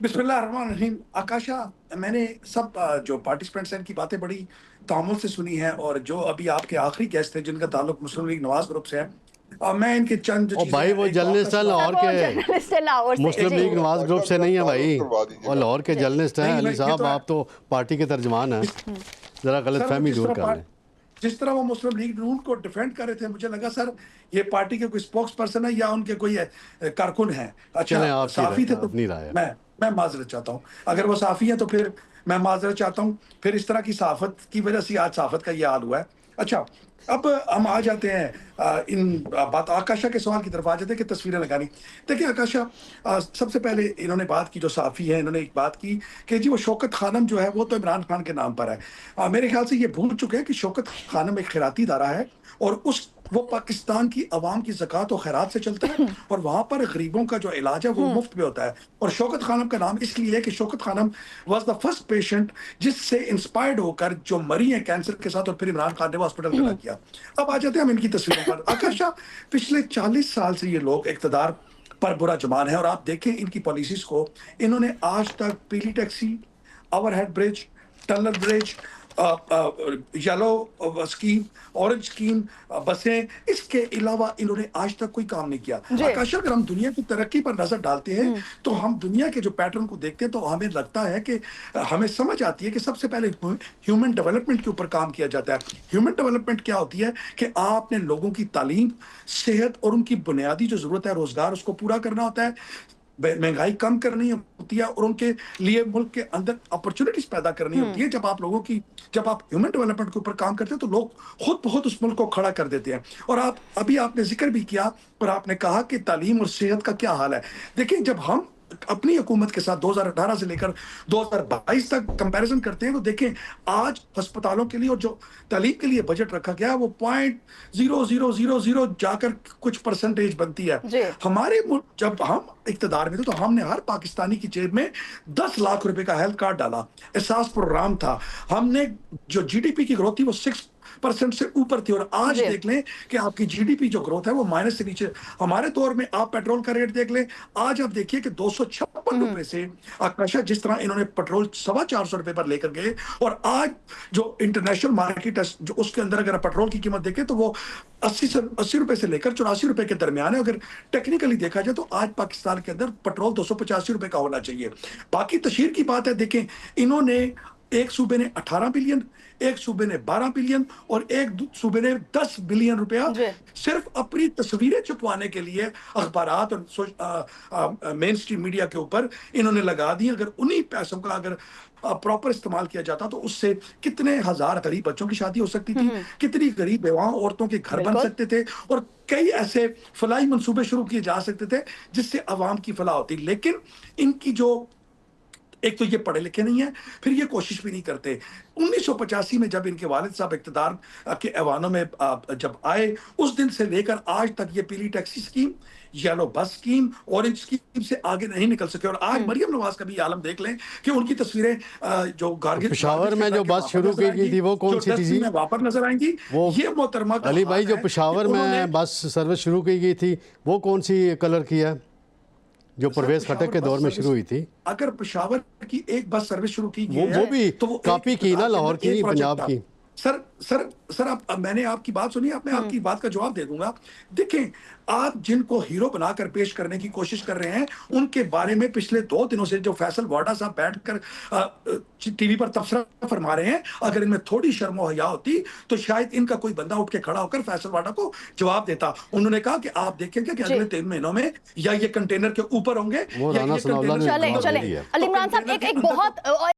बिस्मिल्लाहिर्रहमानिर्रहीम। आकाशा, मैंने सब जो पार्टिसिपेंट्स हैं इनकी बातें बड़ी तामुल से सुनी हैं, और जो अभी आपके आखिरी गेस्ट थे जिनका ताल्लुक मुस्लिम लीग नवाज ग्रुप से है, मैं इनके चंद जो ओ चीज़ें भाई हैं वो एक वाक़या जर्नलिस्ट है सुना। लाहौर वो के, जर्नलिस्ट है लाहौर से मुस्लिम जी। लीग नवाज ग्रुप से नहीं है भाई। करवा और दीजिएगा। लाहौर के जर्नलिस्ट हैं। नहीं, अली ये साहब तो है। आप तो पार्टी के तर्जमान हैं, ज़रा गलत सर, वो फहमी दूर कर लें। जिस तरह वो मुस्लिम लीग नून को डिफेंड कर रहे थे, मुझे लगा सर ये पार्टी के कोई स्पोक्स पर्सन है या उनके कोई कारकुन है। चलें, अच्छा, आपकी साफी थे तो अपनी राय है। मैं माजरत चाहता हूँ। अगर वो साफी है तो फिर मैं माजरत चाहता हूँ। फिर इस तरह की सहाफत की वजह से आज सहाफत का ये हाल हुआ है। अच्छा, अब हम आ जाते हैं इन बात आकाशा के सवाल की तरफ आ जाते हैं कि तस्वीरें लगानी। देखिए आकाशा, सबसे पहले इन्होंने बात की, जो साफ़ी है इन्होंने एक बात की कि जी वो शौकत खानम जो है वो तो इमरान खान के नाम पर है। मेरे ख्याल से ये भूल चुके हैं कि शौकत खानम एक खैराती इदारा है, और वो पाकिस्तान की अवाम की ज़कात और खैरात से चलता है, और वहाँ पर गरीबों का जो इलाज है वो मुफ्त में होता है। और शौकत खानम का नाम इसलिए है कि Shaukat Khanum was the first patient जिससे इंस्पायर्ड होकर जो मरी है कैंसर के साथ, और फिर इमरान खान ने वो हॉस्पिटल खड़ा किया। अब आ जाते हैं हम इनकी तस्वीरों पर। आकाशा, पिछले 40 साल से ये लोग इक़्तिदार पर बुरा जमान है, और आप देखें इनकी पॉलिसीज को। इन्होंने आज तक पीली taxi, overhead bridge, tunnel bridge, yellow scheme, orange scheme, बसें, इसके अलावा इन्होंने आज तक कोई काम नहीं किया। आकाशा, अगर हम दुनिया की तरक्की पर नजर डालते हैं तो हम दुनिया के जो पैटर्न को देखते हैं तो हमें लगता है कि हमें समझ आती है कि सबसे पहले ह्यूमन डेवलपमेंट के ऊपर काम किया जाता है। ह्यूमन डेवलपमेंट क्या होती है कि आपने लोगों की तालीम, सेहत और उनकी बुनियादी जो जरूरत है रोजगार, उसको पूरा करना होता है, महंगाई कम करनी होती है, और उनके लिए मुल्क के अंदर अपॉर्चुनिटीज पैदा करनी होती है। जब आप ह्यूमन डेवलपमेंट के ऊपर काम करते हैं तो लोग खुद बहुत उस मुल्क को खड़ा कर देते हैं। और आपने जिक्र भी किया और आपने कहा कि तालीम और सेहत का क्या हाल है। देखिए, जब हम अपनी हुकूमत के साथ 2018 से लेकर 2022 तक कंपैरिजन करते हैं तो देखें आज अस्पतालों के लिए और जो तालीम के लिए बजट रखा गया है वो 0.0000 जाकर कुछ परसेंटेज बनती है। हमारे मुल्क जब हम इक़्तिदार में थे तो हमने हर पाकिस्तानी की जेब में 10 लाख रुपए का हेल्थ कार्ड डाला, एहसास प्रोग्राम था। हमने जो जीडीपी की ग्रोथ थी वो 6% से ऊपर थी, और आज देख लें कि आपकी जीडीपी जो ग्रोथ है वो माइनस से नीचे। हमारे दौर में आप पेट्रोल का रेट देख लें, आज आप देखिए कि 256 रुपए से आकाशा, जिस तरह इन्होंने पेट्रोल 450 रुपए पर लेकर गए, और आज जो इंटरनेशनल मार्केट है जो उसके अंदर अगर पेट्रोल की कीमत देखें तो वो 80 रुपए से लेकर 84 रुपए के दरमियान है। अगर टेक्निकली देखा जाए तो आज पाकिस्तान के अंदर पेट्रोल 285 रुपए का होना चाहिए। बाकी तशहीर की बात है, देखें इन्होंने एक सूबे ने 18 बिलियन, एक सूबे ने 12 बिलियन और एक सूबे ने 10 बिलियन रुपया सिर्फ अपनी तस्वीरें छुपवाने के लिए अखबारात और मेन स्ट्रीम मीडिया के ऊपर इन्होंने लगा दी। अगर उन्हीं पैसों का अगर प्रॉपर इस्तेमाल किया जाता तो उससे कितने हजार गरीब बच्चों की शादी हो सकती थी, कितनी गरीब बेवाओं औरतों के घर बन सकते थे, और कई ऐसे फलाही मंसूबे शुरू किए जा सकते थे जिससे अवाम की फलाह होती। लेकिन इनकी जो एक तो ये पढ़े लिखे नहीं है, फिर ये कोशिश भी नहीं करते। 1985 में जब इनके वालिद साहब इक़्तिदार के ऐवानों में जब आए, उस दिन से लेकर आज तक ये पीली टैक्सी स्कीम, येलो बस स्कीम, ऑरेंज स्कीम से आगे नहीं निकल सके। और आज मरियम नवाज का भी आलम देख लें कि उनकी तस्वीरें जो पेशावर में जो बस शुरू की गई थी वो कौन सी थी? वापस नजर आएंगी वो ये मोहतरमा अली भाई, जो पेशावर में बस सर्विस शुरू की गई थी वो कौन सी कलर की है जो परवेज खटक के दौर में शुरू हुई थी? अगर पेशावर की एक बस सर्विस शुरू की गई वो भी तो कॉपी की ना, लाहौर की नहीं, पंजाब की। सर अब मैंने आपकी बात सुनी, अब मैं आपकी बात का जवाब दे दूंगा। देखें, आप जिनको हीरो बनाकर पेश करने की कोशिश कर रहे हैं उनके बारे में पिछले 2 दिनों से जो फैसल वाडा साहब बैठकर टीवी पर तबसरा फरमा रहे हैं, अगर इनमें थोड़ी शर्म और हया होती तो शायद इनका कोई बंदा उठ के खड़ा होकर फैसल वाडा को जवाब देता। उन्होंने कहा कि आप देखेंगे कि अगले 3 महीनों में या ये कंटेनर के ऊपर होंगे या ये कंटेनर। चले अली इमरान साहब, एक बहुत